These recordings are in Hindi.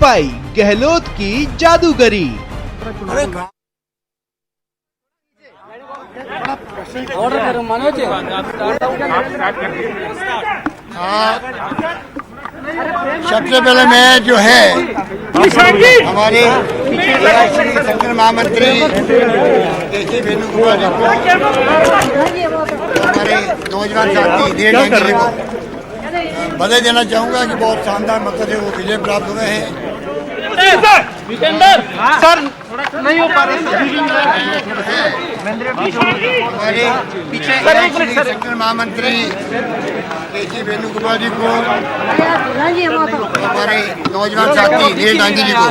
छुपाई गहलोत की जादूगरी। सबसे पहले मैं जो है हमारे संगठन महामंत्री केसी वेणुगोपाल जी को, हमारे नौजवान साथी धीरेन्द्र डांगी जी को बधाई देना चाहूँगा कि बहुत शानदार मतलब है वो विजय प्राप्त हुए हैं। सर नहीं हो पा रहे हमारे संगठन महामंत्री केसी वेणुगोपाल जी को, हमारे नौजवान साथी धीरेन्द्र डांगी जी को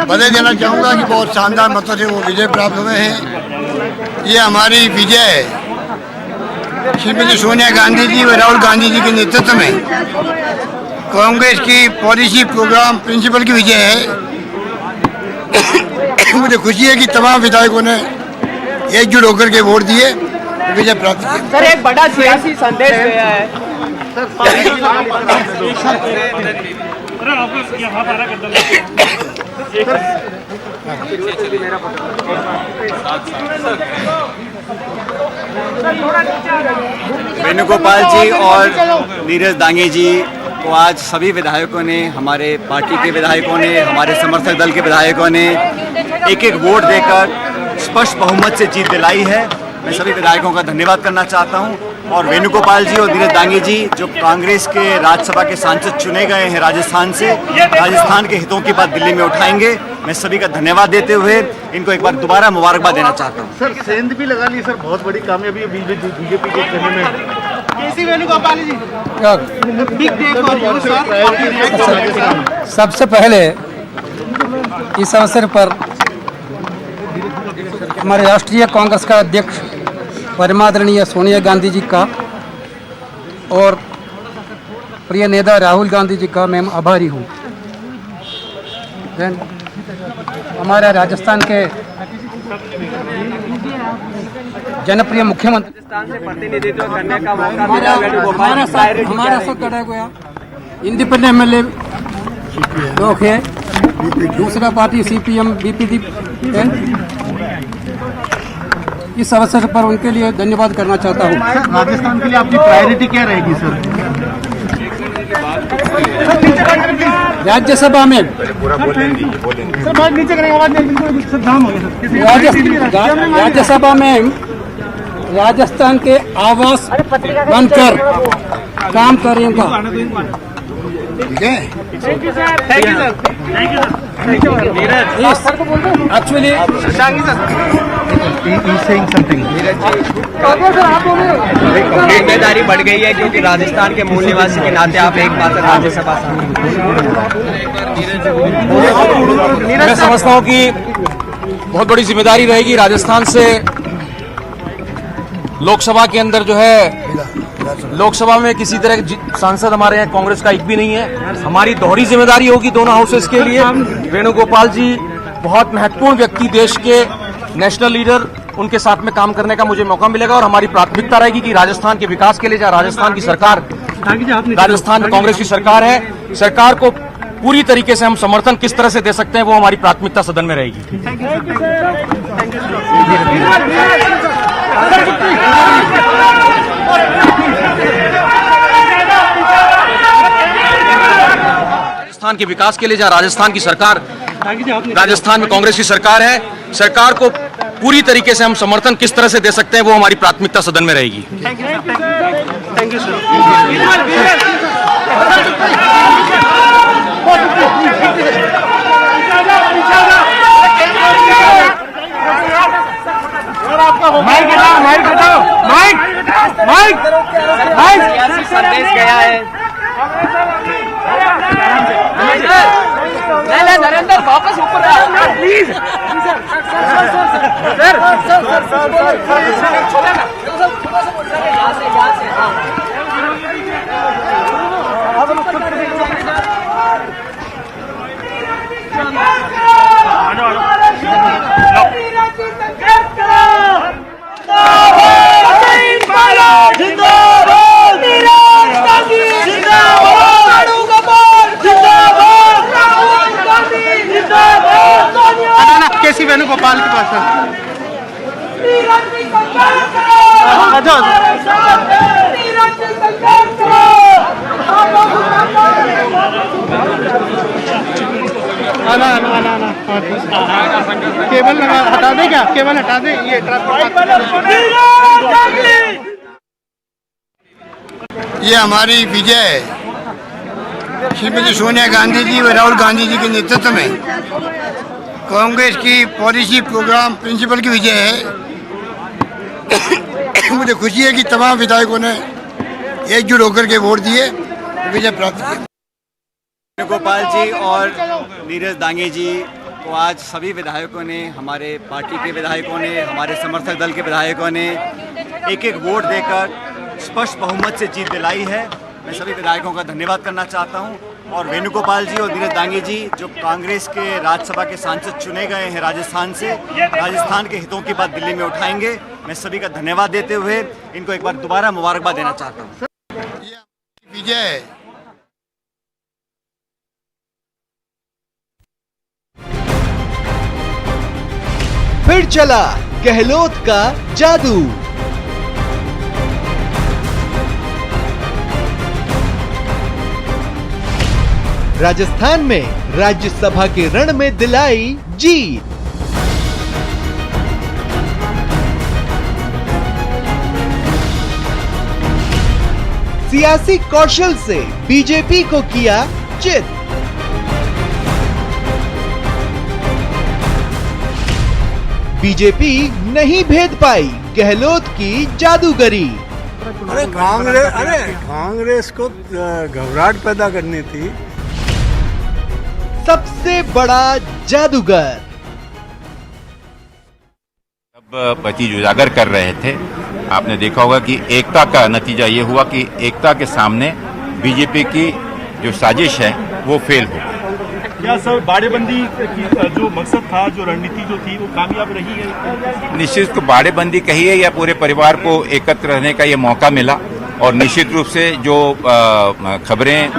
बधाई देना चाहूँगा कि बहुत शानदार मतलब से वो विजय प्राप्त हुए हैं। ये हमारी विजय है श्रीमती सोनिया गांधी जी व राहुल गांधी जी के नेतृत्व में कांग्रेस की पॉलिसी प्रोग्राम प्रिंसिपल की विजय है। मुझे खुशी है कि तमाम विधायकों ने एकजुट होकर के वोट दिए, विजय प्राप्त की। सर एक बड़ा सियासी संदेश गया है। वेणुगोपाल जी और नीरज डांगी जी को आज सभी विधायकों ने, हमारे पार्टी के विधायकों ने, हमारे समर्थक दल के विधायकों ने एक एक वोट देकर स्पष्ट बहुमत से जीत दिलाई है। मैं सभी विधायकों का धन्यवाद करना चाहता हूं और वेणुगोपाल जी और नीरज डांगी जी जो कांग्रेस के राज्यसभा के सांसद चुने गए हैं राजस्थान से, राजस्थान के हितों की बात दिल्ली में उठाएंगे। मैं सभी का धन्यवाद देते हुए इनको एक बार दोबारा मुबारकबाद देना चाहता हूँ। सर सेंध भी लगा ली सर, बहुत बड़ी कामयाबी है बीजेपी के कहने में। KC Venugopal ji big day for you sir. सबसे पहले इस अवसर पर हमारे राष्ट्रीय कांग्रेस का अध्यक्ष परमादरणीय सोनिया गांधी जी का और प्रिय नेता राहुल गांधी जी का मैं आभारी हूँ। हमारे राजस्थान के जनप्रिय मुख्यमंत्री से प्रतिनिधित्व करने का मौका मिला वेणुगोपाल। हमारा सब कटा गया इंडिपेंडेंट एमएलए लोग है, दूसरा पार्टी सीपीएम बीपीडी। इस अवसर पर उनके लिए धन्यवाद करना चाहता हूँ। राजस्थान के लिए आपकी प्रायोरिटी क्या रहेगी सर? राज्यसभा में राज्यसभा में राजस्थान के आवास बनकर काम करेंगे। एक्चुअली जिम्मेदारी बढ़ गई है क्योंकि राजस्थान के मूल निवासी के नाते आप एक बात राज्यसभा मैं समझता हूँ कि बहुत बड़ी जिम्मेदारी रहेगी। राजस्थान से लोकसभा के अंदर जो है, लोकसभा में किसी तरह के सांसद हमारे यहाँ कांग्रेस का एक भी नहीं है। हमारी दोहरी जिम्मेदारी होगी दोनों हाउसेस के लिए। वेणुगोपाल जी बहुत महत्वपूर्ण व्यक्ति, देश के नेशनल लीडर, उनके साथ में काम करने का मुझे मौका मिलेगा और हमारी प्राथमिकता रहेगी कि राजस्थान के विकास के लिए, जहाँ राजस्थान की सरकार, राजस्थान में कांग्रेस की सरकार है, सरकार को पूरी तरीके से हम समर्थन किस तरह से दे सकते हैं वो हमारी प्राथमिकता सदन में रहेगी। राजस्थान के विकास के लिए, जहाँ राजस्थान की सरकार, राजस्थान में कांग्रेस की सरकार है, सरकार को पूरी तरीके से हम समर्थन किस तरह से दे सकते हैं वो हमारी प्राथमिकता सदन में रहेगी। Thank you sir. सियासी संदेश गया है। नहीं नरेंद्र वापस ऊपर प्लीज जिंदाबाद केसी वेणुगोपाल के पास है। आना आना आना आना केबल लगा हटा दे, क्या केबल हटा दे, ये ये हमारी विजय श्रीमती सोनिया गांधी जी व राहुल गांधी जी के नेतृत्व में कांग्रेस की पॉलिसी प्रोग्राम प्रिंसिपल की विजय है। मुझे खुशी है कि तमाम विधायकों ने एकजुट होकर के वोट दिए, विजय प्राप्त की। वेणुगोपाल जी और नीरज दांगे जी को आज सभी विधायकों ने, हमारे पार्टी के विधायकों ने, हमारे समर्थक दल के विधायकों ने एक एक वोट देकर स्पष्ट बहुमत से जीत दिलाई है। मैं सभी विधायकों का धन्यवाद करना चाहता हूं। और वेणुगोपाल जी और नीरज दांगे जी जो कांग्रेस के राज्यसभा के सांसद चुने गए हैं राजस्थान से, राजस्थान के हितों की बात दिल्ली में उठाएंगे। मैं सभी का धन्यवाद देते हुए इनको एक बार दोबारा मुबारकबाद देना चाहता हूँ। विजय फिर चला गहलोत का जादू। राजस्थान में राज्यसभा के रण में दिलाई जीत। सियासी कौशल से बीजेपी को किया चित। बीजेपी नहीं भेद पाई गहलोत की जादूगरी। कांग्रेस को घबराहट पैदा करनी थी। सबसे बड़ा जादूगर अब पति उजागर कर रहे थे। आपने देखा होगा कि एकता का नतीजा ये हुआ कि एकता के सामने बीजेपी की जो साजिश है वो फेल हो गई। क्या सर बाड़ेबंदी की जो मकसद था, जो रणनीति जो थी, वो कामयाब रही है? निश्चित को बाड़ेबंदी कहिए या पूरे परिवार को एकत्र रहने का ये मौका मिला। और निश्चित रूप से जो खबरें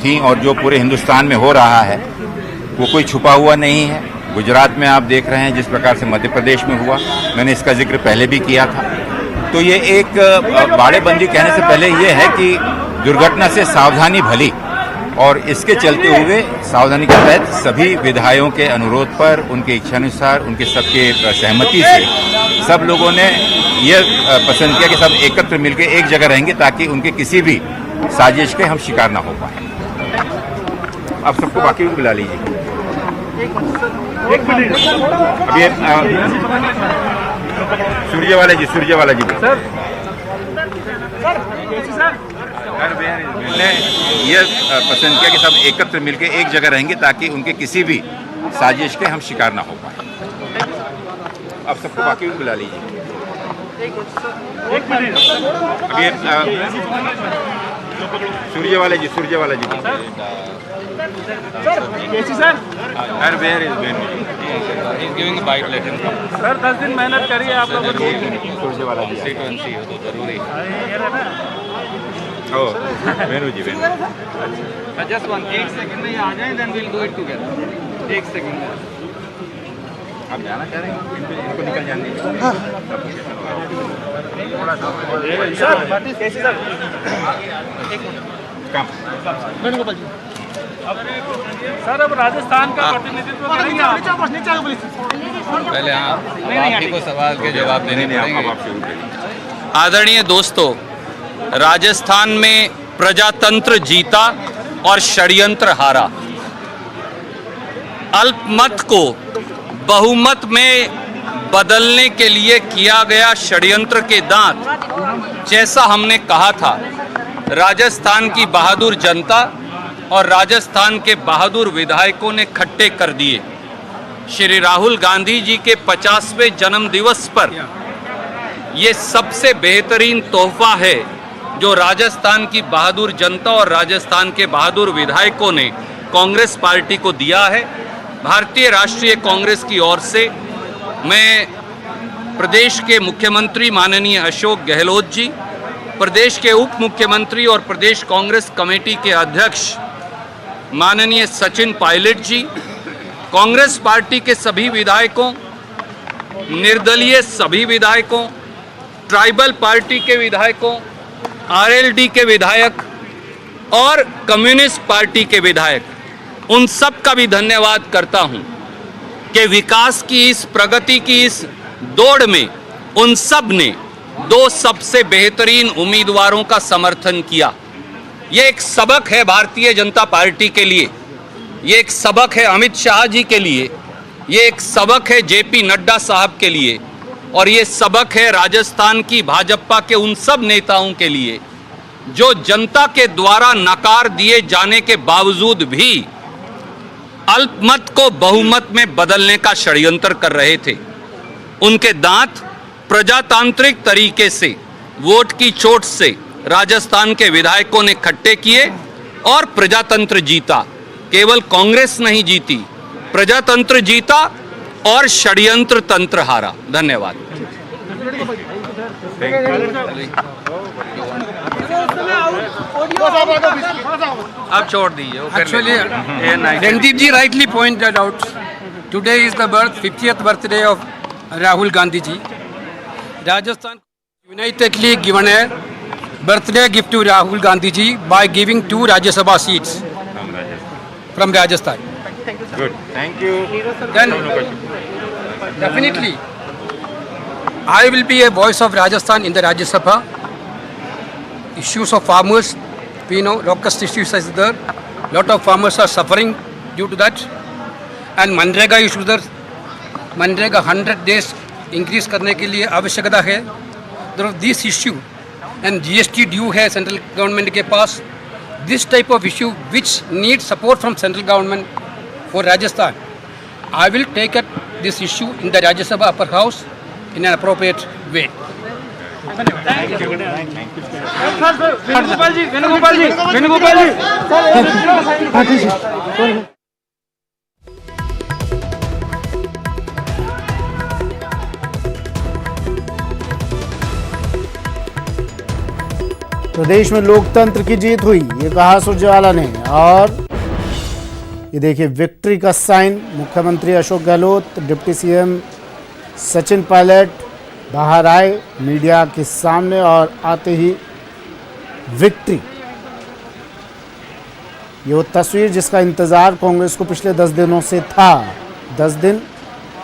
थी और जो पूरे हिंदुस्तान में हो रहा है वो कोई छुपा हुआ नहीं है। गुजरात में आप देख रहे हैं जिस प्रकार से मध्य प्रदेश में हुआ, मैंने इसका जिक्र पहले भी किया था। तो ये एक बाड़ेबंदी कहने से पहले ये है कि दुर्घटना से सावधानी भली, और इसके चलते हुए सावधानी के तहत सभी विधायकों के अनुरोध पर, उनके इच्छानुसार, उनके सबके सहमति से सब लोगों ने ये पसंद किया कि सब एकत्र मिलकर एक जगह रहेंगे ताकि उनके किसी भी साजिश के हम शिकार ना हो पाए। आप सबको बाकी बुला लीजिए। एक मिनट अभी सूर्यवाला जी सर ने ये पसंद किया कि सब एकत्र मिलकर एक जगह रहेंगे ताकि उनके किसी भी साजिश के हम शिकार ना हो पाए। आप सबको बाकी बुला लीजिए। एक मिनट अभी सूर्यवाला जी सर सर 10 दिन मेहनत करिए आप लोग। सूर्यवाला जी जरूरी ओ वेणु जी जस्ट वन, एक सेकंड में ये आ जाए, then will do it together. एक सेकंड आप जाना चाह रहे हैं? इनको निकल जाने दीजिए। सर कैसे सर काम वेणुगोपाल जी सर अब राजस्थान का प्रतिनिधित्व करेंगे आप? पहले आप ही को सवाल के जवाब देने पड़ेंगे। आदरणीय दोस्तों, राजस्थान में प्रजातंत्र जीता और षड्यंत्र हारा। अल्पमत को बहुमत में बदलने के लिए किया गया षड्यंत्र के दांत, जैसा हमने कहा था, राजस्थान की बहादुर जनता और राजस्थान के बहादुर विधायकों ने खट्टे कर दिए। श्री राहुल गांधी जी के 50वें जन्म दिवस पर ये सबसे बेहतरीन तोहफा है जो राजस्थान की बहादुर जनता और राजस्थान के बहादुर विधायकों ने कांग्रेस पार्टी को दिया है। भारतीय राष्ट्रीय कांग्रेस की ओर से मैं प्रदेश के मुख्यमंत्री माननीय अशोक गहलोत जी, प्रदेश के उप मुख्यमंत्री और प्रदेश कांग्रेस कमेटी के अध्यक्ष माननीय सचिन पायलट जी, कांग्रेस पार्टी के सभी विधायकों निर्दलीय सभी विधायकों, ट्राइबल पार्टी के विधायकों, आरएलडी के विधायक और कम्युनिस्ट पार्टी के विधायक, उन सब का भी धन्यवाद करता हूं कि विकास की इस प्रगति की इस दौड़ में उन सब ने दो सबसे बेहतरीन उम्मीदवारों का समर्थन किया। ये एक सबक है भारतीय जनता पार्टी के लिए, ये एक सबक है अमित शाह जी के लिए, ये एक सबक है जेपी नड्डा साहब के लिए, और ये सबक है राजस्थान की भाजपा के उन सब नेताओं के लिए जो जनता के द्वारा नकार दिए जाने के बावजूद भी अल्पमत को बहुमत में बदलने का षड्यंत्र कर रहे थे। उनके दांत प्रजातांत्रिक तरीके से वोट की चोट से राजस्थान के विधायकों ने खट्टे किए और प्रजातंत्र जीता। केवल कांग्रेस नहीं जीती, प्रजातंत्र जीता और षड्यंत्र तंत्र हारा। धन्यवाद। आप छोड़ दीजिए। Actually, Randeep ji rightly pointed out, today is the 50th birthday of Rahul Gandhi ji. Rajasthan unitedly given a birthday gift to Rahul Gandhi ji by giving 2 Rajya Sabha seats from Rajasthan. Good. Thank you. Then definitely I will be a voice of Rajasthan in the Rajya Sabha. Issues of farmers, we know locust issues is there. Lot of farmers are suffering due to that. And MNREGA issues there. MNREGA 100 days increase करने के लिए आवश्यकता है. There are this issue and GST due है central government के पास. This type of issue which needs support from central government for Rajasthan. I will take up this issue in the Rajya Sabha upper house in an appropriate way. Venugopal जी प्रदेश में लोकतंत्र की जीत हुई, ये कहा सुरजेवाला ने। और ये देखिए विक्ट्री का साइन, मुख्यमंत्री अशोक गहलोत, डिप्टी सीएम सचिन पायलट बाहर आए मीडिया के सामने और आते ही विक्ट्री। ये वो तस्वीर जिसका इंतज़ार कांग्रेस को पिछले 10 दिनों से था। 10 दिन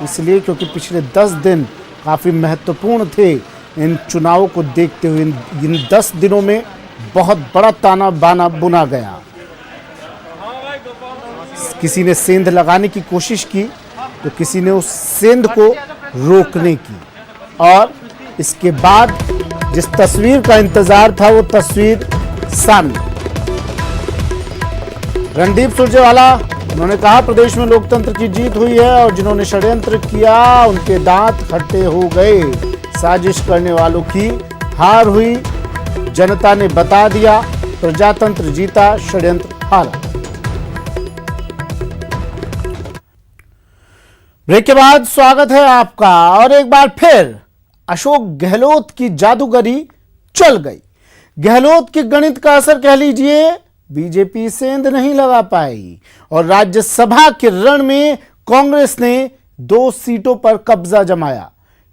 इसलिए क्योंकि पिछले 10 दिन काफ़ी महत्वपूर्ण थे इन चुनावों को देखते हुए। इन 10 दिनों में बहुत बड़ा ताना बाना बुना गया। किसी ने सेंध लगाने की कोशिश की तो किसी ने उस सेंध को रोकने की, और इसके बाद जिस तस्वीर का इंतजार था वो तस्वीर सामने। रणदीप सुरजेवाला, उन्होंने कहा प्रदेश में लोकतंत्र की जीत हुई है और जिन्होंने षड्यंत्र किया उनके दांत खट्टे हो गए। साजिश करने वालों की हार हुई, जनता ने बता दिया, प्रजातंत्र जीता, षड्यंत्र हारा। ब्रेक के बाद स्वागत है आपका। और एक बार फिर अशोक गहलोत की जादूगरी चल गई। गहलोत के गणित का असर कह लीजिए, बीजेपी सेंध नहीं लगा पाई और राज्यसभा के रण में कांग्रेस ने 2 सीटों पर कब्जा जमाया।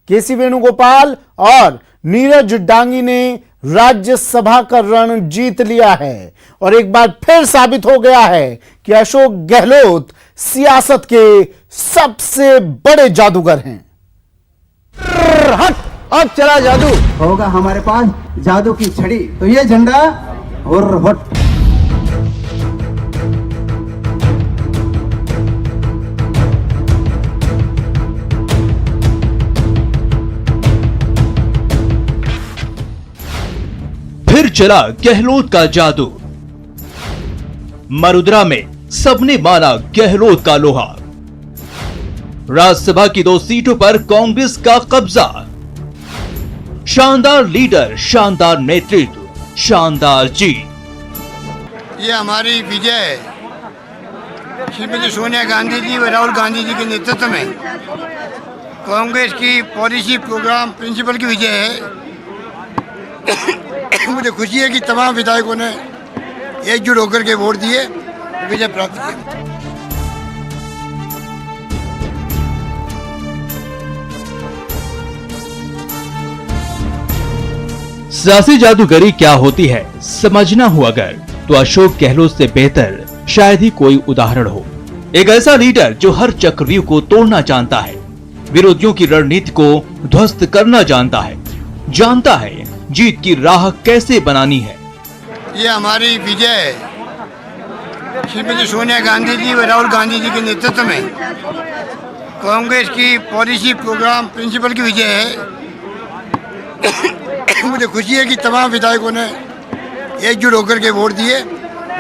केसी वेणुगोपाल और नीरज डांगी ने राज्यसभा का रण जीत लिया है और एक बार फिर साबित हो गया है कि अशोक गहलोत सियासत के सबसे बड़े जादूगर हैं। हट, अब चला जादू होगा हमारे पास, जादू की छड़ी। तो ये झंडा और हट। फिर चला गहलोत का जादू। मरुद्रा में सबने माना गहलोत का लोहा। राज्यसभा की 2 सीटों पर कांग्रेस का कब्जा। शानदार लीडर, शानदार नेतृत्व, शानदार जीत। ये हमारी विजय है श्रीमती सोनिया गांधी जी व राहुल गांधी जी के नेतृत्व में कांग्रेस की पॉलिसी, प्रोग्राम, प्रिंसिपल की विजय है। मुझे खुशी है कि तमाम विधायकों ने एकजुट होकर के वोट दिए, विजय प्राप्त की। सियासी जादूगरी क्या होती है समझना हो अगर, तो अशोक गहलोत से बेहतर शायद ही कोई उदाहरण हो। एक ऐसा लीडर जो हर चक्रव्यूह को तोड़ना जानता है, विरोधियों की रणनीति को ध्वस्त करना जानता है जीत की राह कैसे बनानी है। ये हमारी विजय श्रीमती सोनिया गांधी जी व राहुल गांधी जी के नेतृत्व में कांग्रेस की पॉलिसी, प्रोग्राम, प्रिंसिपल की विजय है। मुझे खुशी है कि तमाम विधायकों ने एकजुट होकर के वोट दिए,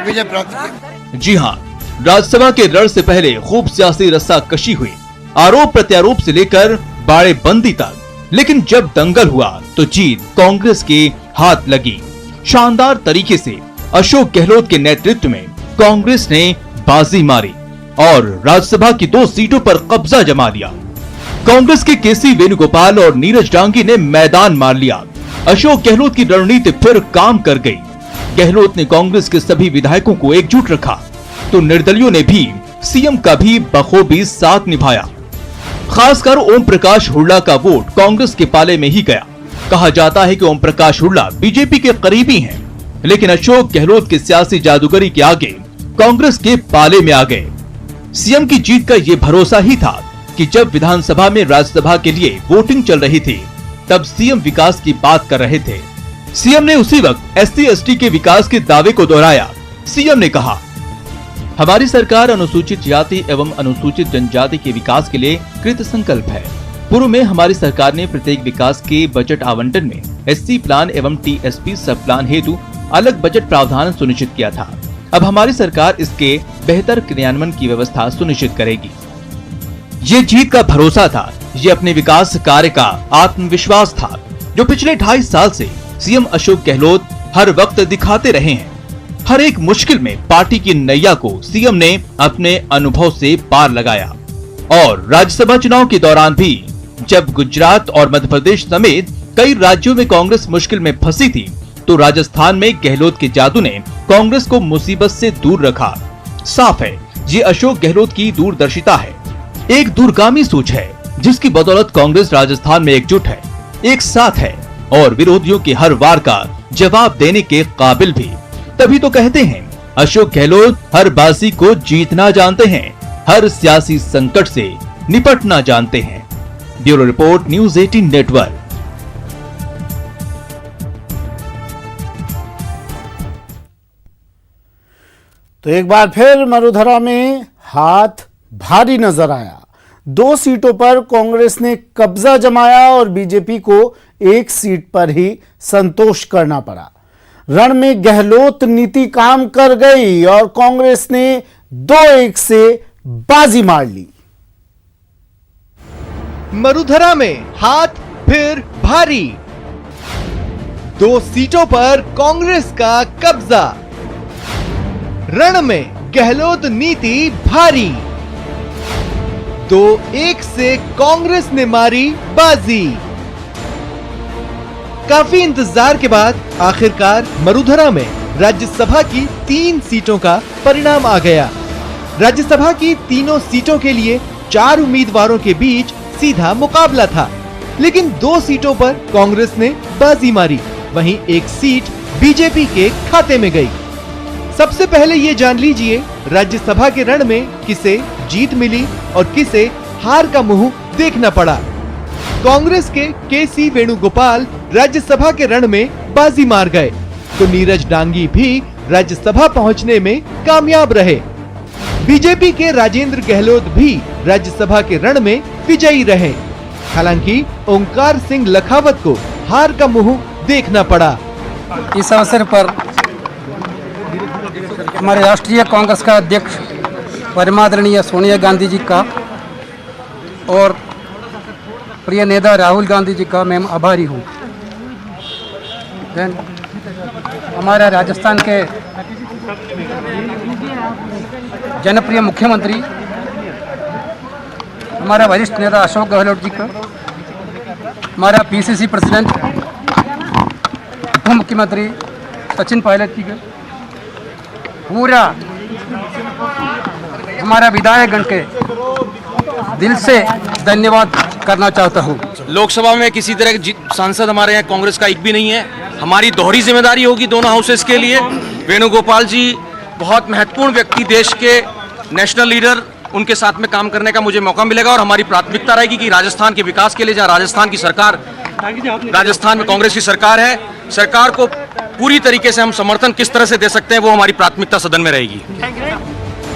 विजय प्राप्त की। जी हाँ, राज्यसभा के रण से पहले खूब सियासी रस्साकशी हुई, आरोप प्रत्यारोप से लेकर बाड़ेबंदी तक। लेकिन जब दंगल हुआ तो जीत कांग्रेस के हाथ लगी। शानदार तरीके से अशोक गहलोत के नेतृत्व में कांग्रेस ने बाजी मारी और राज्यसभा की 2 सीटों पर कब्जा जमा लिया। कांग्रेस के केसी वेणुगोपाल और नीरज डांगी ने मैदान मार लिया। अशोक गहलोत की रणनीति फिर काम कर गई। गहलोत ने कांग्रेस के सभी विधायकों को एकजुट रखा तो निर्दलियों ने भी सीएम का भी बखूबी साथ निभाया। खासकर ओम प्रकाश हुड्डा का वोट कांग्रेस के पाले में ही गया। कहा जाता है कि ओम प्रकाश हुड्डा बीजेपी के करीबी हैं, लेकिन अशोक गहलोत की सियासी जादूगरी के आगे कांग्रेस के पाले में आ गए। सीएम की जीत का ये भरोसा ही था कि जब विधानसभा में राज्यसभा के लिए वोटिंग चल रही थी तब सीएम विकास की बात कर रहे थे। सीएम ने उसी वक्त SC/ST के विकास के दावे को दोहराया। सीएम ने कहा, हमारी सरकार अनुसूचित जाति एवं अनुसूचित जनजाति के विकास के लिए कृत संकल्प है। पूर्व में हमारी सरकार ने प्रत्येक विकास के बजट आवंटन में SC प्लान एवं TSP सब प्लान हेतु अलग बजट प्रावधान सुनिश्चित किया था। अब हमारी सरकार इसके बेहतर क्रियान्वयन की व्यवस्था सुनिश्चित करेगी। ये जीत का भरोसा था, ये अपने विकास कार्य का आत्मविश्वास था जो पिछले 2.5 साल से सीएम अशोक गहलोत हर वक्त दिखाते रहे हैं। हर एक मुश्किल में पार्टी की नैया को सीएम ने अपने अनुभव से पार लगाया और राज्यसभा चुनाव के दौरान भी जब गुजरात और मध्य प्रदेश समेत कई राज्यों में कांग्रेस मुश्किल में फंसी थी तो राजस्थान में गहलोत के जादू ने कांग्रेस को मुसीबत से दूर रखा। साफ है, ये अशोक गहलोत की दूरदर्शिता है, एक दूरगामी सोच है जिसकी बदौलत कांग्रेस राजस्थान में एकजुट है, एक साथ है और विरोधियों के हर वार का जवाब देने के काबिल भी। तभी तो कहते हैं अशोक गहलोत हर बाजी को जीतना जानते हैं, हर सियासी संकट से निपटना जानते हैं। Bureau report, news 18 network. तो एक बार फिर मरुधरा में हाथ भारी नजर आया। 2 सीटों पर कांग्रेस ने कब्जा जमाया और बीजेपी को 1 सीट पर ही संतोष करना पड़ा। रण में गहलोत नीति काम कर गई और कांग्रेस ने 2-1 से बाजी मार ली। मरुधरा में हाथ फिर भारी, 2 सीटों पर कांग्रेस का कब्जा। रण में गहलोत नीति भारी, 2-1 से कांग्रेस ने मारी बाजी। काफी इंतजार के बाद आखिरकार मरुधरा में राज्यसभा की 3 सीटों का परिणाम आ गया। राज्यसभा की तीनों सीटों के लिए 4 उम्मीदवारों के बीच सीधा मुकाबला था, लेकिन 2 सीटों पर कांग्रेस ने बाजी मारी, वहीं 1 सीट बीजेपी के खाते में गई। सबसे पहले ये जान लीजिए राज्यसभा के रण में किसे जीत मिली और किसे हार का मुंह देखना पड़ा। कांग्रेस के केसी वेणुगोपाल राज्यसभा के रण में बाजी मार गए तो नीरज डांगी भी राज्यसभा पहुंचने में कामयाब रहे। बीजेपी के राजेंद्र गहलोत भी राज्यसभा के रण में विजयी रहे। हालांकि ओंकार सिंह लखावत को हार का मुंह देखना पड़ा। इस अवसर पर हमारे राष्ट्रीय कांग्रेस का अध्यक्ष परमादरणीय सोनिया गांधी जी का और प्रिय नेता राहुल गांधी जी का मैं आभारी हूँ। हमारे राजस्थान के जनप्रिय मुख्यमंत्री हमारा वरिष्ठ नेता अशोक गहलोत जी का, हमारा PCC प्रेसिडेंट उप मुख्यमंत्री सचिन पायलट जी का, पूरा हमारा विधायकगण के दिल से धन्यवाद करना चाहता हूँ। लोकसभा में किसी तरह के सांसद हमारे यहाँ कांग्रेस का एक भी नहीं है। हमारी दोहरी जिम्मेदारी होगी दोनों हाउसेस के लिए। वेणुगोपाल जी बहुत महत्वपूर्ण व्यक्ति, देश के नेशनल लीडर, उनके साथ में काम करने का मुझे मौका मिलेगा और हमारी प्राथमिकता रहेगी कि राजस्थान के विकास के लिए, जहां राजस्थान की सरकार, राजस्थान में कांग्रेस की सरकार है, सरकार को पूरी तरीके से हम समर्थन किस तरह से दे सकते हैं, वो हमारी प्राथमिकता सदन में रहेगी।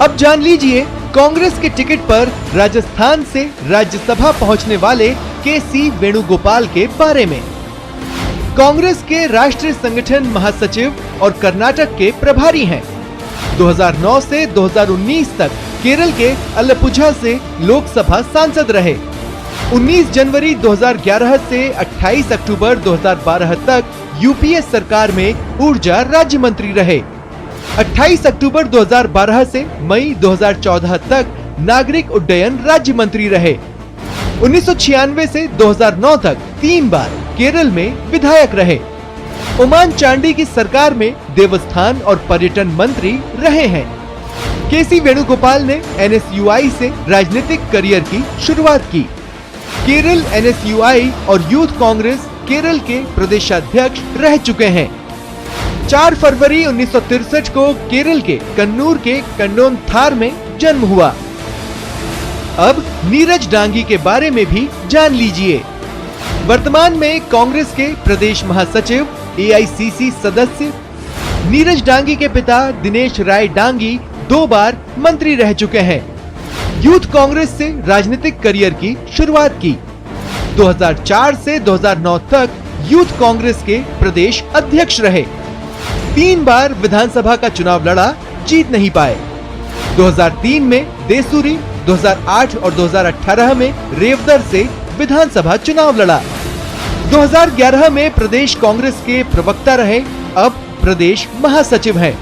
अब जान लीजिए कांग्रेस के टिकट पर राजस्थान से राज्यसभा पहुंचने वाले केसी वेणुगोपाल के बारे में। कांग्रेस के राष्ट्रीय संगठन महासचिव और कर्नाटक के प्रभारी हैं। 2009 से 2019 तक केरल के अलपुझा से लोकसभा सांसद रहे। 19 जनवरी 2011 से 28 अक्टूबर 2012 तक यूपीए सरकार में ऊर्जा राज्य मंत्री रहे। 28 अक्टूबर 2012 से मई 2014 तक नागरिक उड्डयन राज्य मंत्री रहे। 1996 से 2009 तक 3 बार केरल में विधायक रहे। ओमान चांडी की सरकार में देवस्थान और पर्यटन मंत्री रहे हैं। केसी वेणुगोपाल ने एनएसयूआई से राजनीतिक करियर की शुरुआत की। केरल एनएसयूआई और यूथ कांग्रेस केरल के प्रदेशाध्यक्ष रह चुके हैं। 4 फरवरी 1963 को केरल के कन्नूर के कन्नोनथार में जन्म हुआ। अब नीरज डांगी के बारे में भी जान लीजिए। वर्तमान में कांग्रेस के प्रदेश महासचिव, एआईसीसी सदस्य। नीरज डांगी के पिता दिनेश राय डांगी 2 बार मंत्री रह चुके हैं। यूथ कांग्रेस से राजनीतिक करियर की शुरुआत की। 2004 से 2009 तक यूथ कांग्रेस के प्रदेश अध्यक्ष रहे। 3 बार विधानसभा का चुनाव लड़ा, जीत नहीं पाए। 2003 में देसूरी, 2008 और 2018 में रेवदर से विधानसभा चुनाव लड़ा। 2011 में प्रदेश कांग्रेस के प्रवक्ता रहे, अब प्रदेश महासचिव हैं।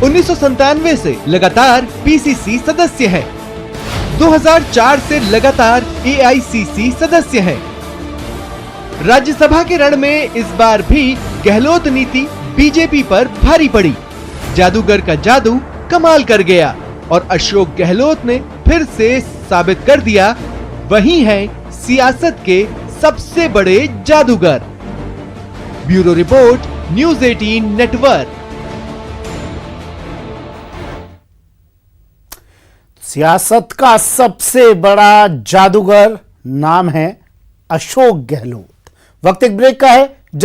1997 से लगातार पीसीसी सदस्य हैं। 2004 से लगातार एआईसीसी सदस्य हैं। राज्यसभा के रण में इस बार भी गहलोत नीति बीजेपी पर भारी पड़ी। जादूगर का जादू कमाल कर गया और अशोक गहलोत ने फिर से साबित कर दिया वही हैं सियासत के सबसे बड़े जादूगर। Bureau report, news 18 network. सियासत का सबसे बड़ा जादूगर नाम है अशोक गहलोत। वक्त एक ब्रेक का है।